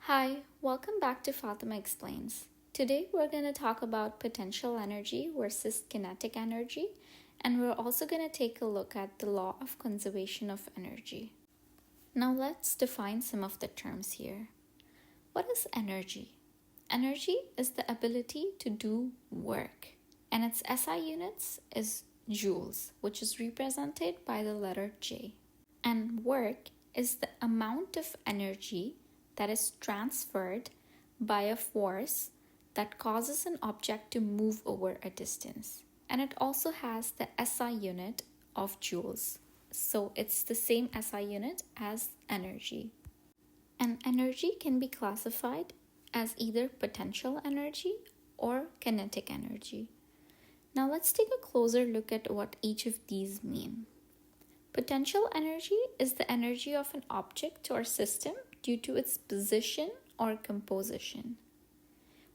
Hi, welcome back to Fatima Explains. Today we're going to talk about potential energy versus kinetic energy, and we're also going to take a look at the law of conservation of energy. Now let's define some of the terms here. What is energy? Energy is the ability to do work, and its SI units is joules, which is represented by the letter J. And work is the amount of energy that is transferred by a force that causes an object to move over a distance. And it also has the SI unit of joules. So it's the same SI unit as energy. And energy can be classified as either potential energy or kinetic energy. Now let's take a closer look at what each of these mean. Potential energy is the energy of an object or system due to its position or composition,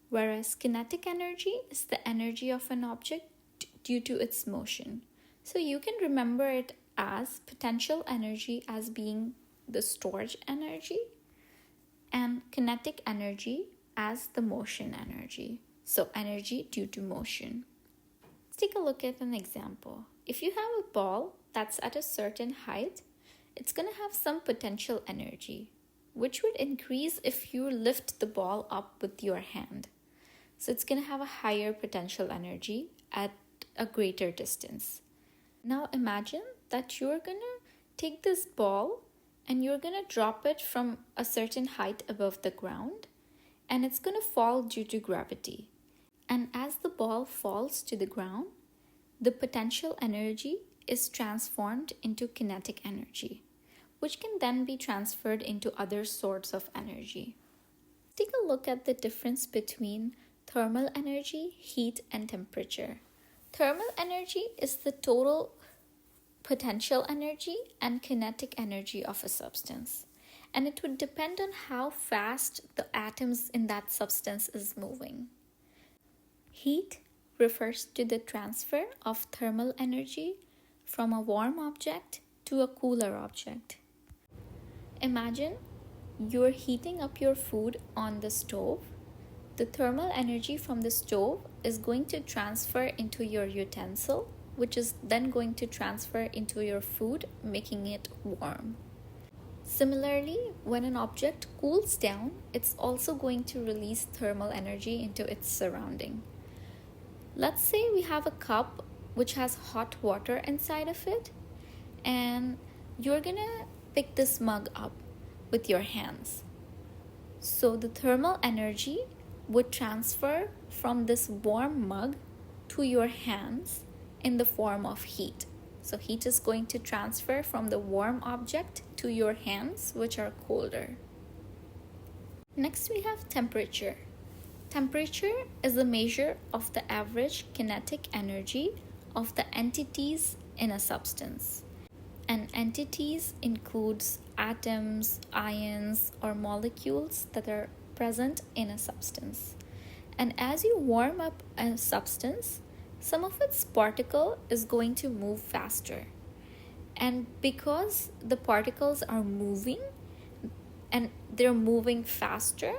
whereas kinetic energy is the energy of an object due to its motion. So you can remember it as potential energy as being the storage energy and kinetic energy as the motion energy. So energy due to motion. Let's take a look at an example. If you have a ball that's at a certain height, it's going to have some potential energy, which would increase if you lift the ball up with your hand. So it's going to have a higher potential energy at a greater distance. Now imagine that you're going to take this ball and you're going to drop it from a certain height above the ground, and it's going to fall due to gravity. And as the ball falls to the ground, the potential energy is transformed into kinetic energy, which can then be transferred into other sorts of energy. Take a look at the difference between thermal energy, heat, and temperature. Thermal energy is the total potential energy and kinetic energy of a substance, and it would depend on how fast the atoms in that substance is moving. Heat refers to the transfer of thermal energy from a warm object to a cooler object. Imagine you're heating up your food on the stove. The thermal energy from the stove is going to transfer into your utensil, which is then going to transfer into your food, making it warm. Similarly, when an object cools down, it's also going to release thermal energy into its surrounding. Let's say we have a cup which has hot water inside of it, and you're gonna pick this mug up with your hands. So the thermal energy would transfer from this warm mug to your hands in the form of heat. So heat is going to transfer from the warm object to your hands, which are colder. Next, we have temperature. Temperature is a measure of the average kinetic energy of the entities in a substance. And entities includes atoms, ions, or molecules that are present in a substance. And as you warm up a substance, some of its particle is going to move faster. And because the particles are moving and they're moving faster,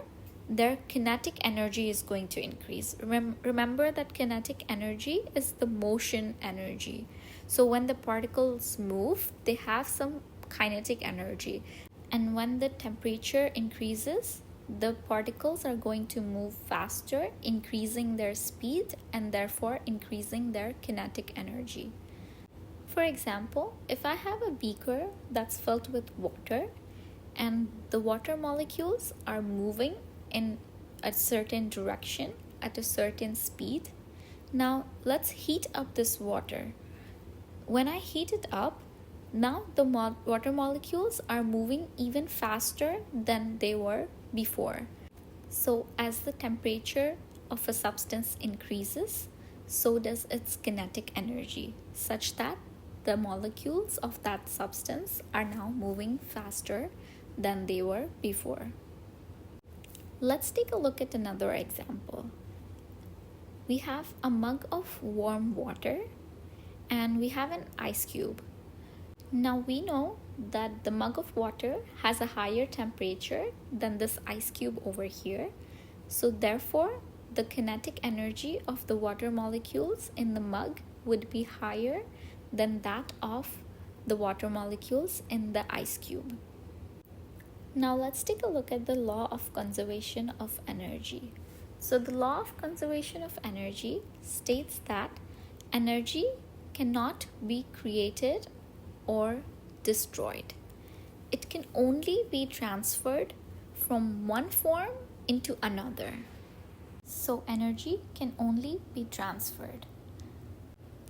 their kinetic energy is going to increase. Remember that kinetic energy is the motion energy. So when the particles move, they have some kinetic energy. And when the temperature increases, the particles are going to move faster, increasing their speed and therefore increasing their kinetic energy. For example, if I have a beaker that's filled with water and the water molecules are moving in a certain direction at a certain speed. Now let's heat up this water. When I heat it up, now the water molecules are moving even faster than they were before. So as the temperature of a substance increases, so does its kinetic energy, such that the molecules of that substance are now moving faster than they were before. Let's take a look at another example. We have a mug of warm water and we have an ice cube. Now we know that the mug of water has a higher temperature than this ice cube over here. So therefore, the kinetic energy of the water molecules in the mug would be higher than that of the water molecules in the ice cube. Now let's take a look at the law of conservation of energy. So the law of conservation of energy states that energy cannot be created or destroyed. It can only be transferred from one form into another. So energy can only be transferred.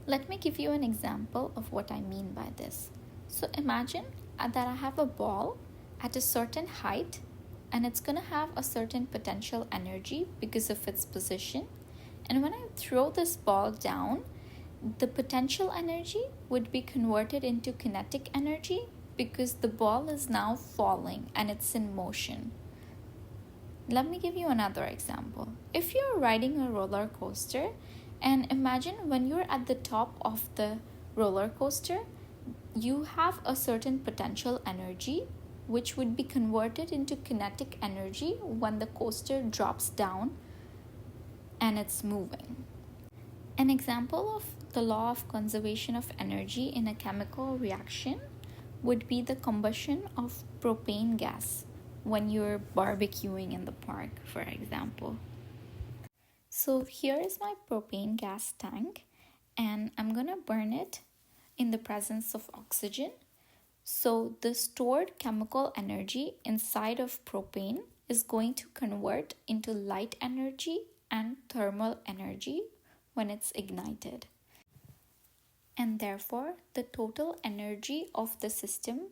Let me give you an example of what I mean by this. So imagine that I have a ball at a certain height and it's going to have a certain potential energy because of its position. And when I throw this ball down, the potential energy would be converted into kinetic energy because the ball is now falling and it's in motion. Let me give you another example. If you're riding a roller coaster, and imagine when you're at the top of the roller coaster, you have a certain potential energy which would be converted into kinetic energy when the coaster drops down and it's moving. An example of the law of conservation of energy in a chemical reaction would be the combustion of propane gas when you're barbecuing in the park, for example. So here is my propane gas tank and I'm gonna burn it in the presence of oxygen. So the stored chemical energy inside of propane is going to convert into light energy and thermal energy when it's ignited. And therefore, the total energy of the system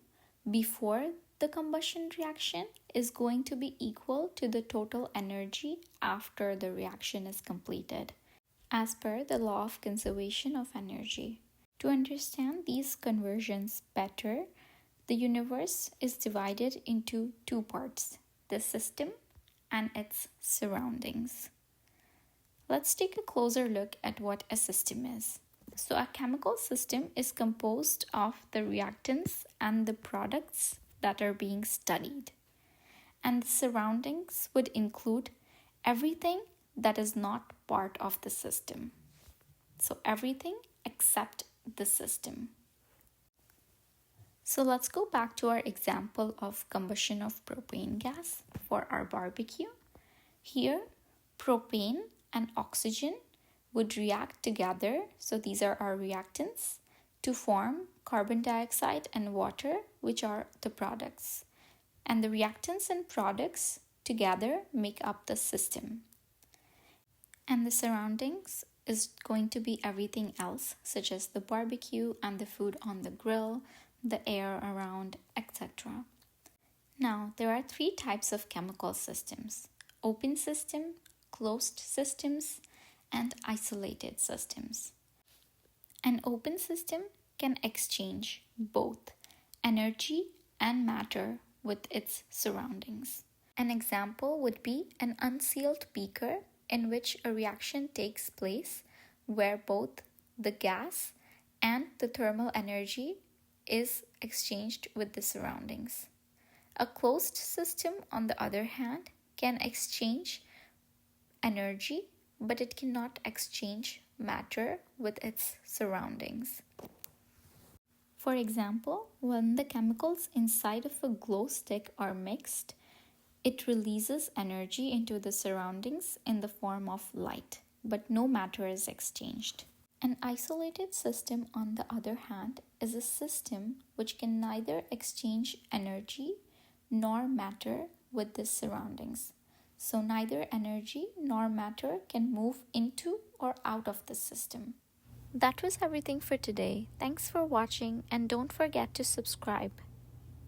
before the combustion reaction is going to be equal to the total energy after the reaction is completed, as per the law of conservation of energy. To understand these conversions better, the universe is divided into two parts, the system and its surroundings. Let's take a closer look at what a system is. So a chemical system is composed of the reactants and the products that are being studied. And the surroundings would include everything that is not part of the system. So everything except the system. So let's go back to our example of combustion of propane gas for our barbecue. Here, propane and oxygen would react together, so these are our reactants, to form carbon dioxide and water, which are the products. And the reactants and products together make up the system. And the surroundings is going to be everything else, such as the barbecue and the food on the grill, the air around, etc. Now, there are three types of chemical systems: open system, closed systems, and isolated systems. An open system can exchange both energy and matter with its surroundings. An example would be an unsealed beaker in which a reaction takes place where both the gas and the thermal energy is exchanged with the surroundings. A closed system, on the other hand, can exchange energy, but it cannot exchange matter with its surroundings. For example, when the chemicals inside of a glow stick are mixed, it releases energy into the surroundings in the form of light, but no matter is exchanged. An isolated system, on the other hand, is a system which can neither exchange energy nor matter with the surroundings. So neither energy nor matter can move into or out of the system. That was everything for today. Thanks for watching and don't forget to subscribe.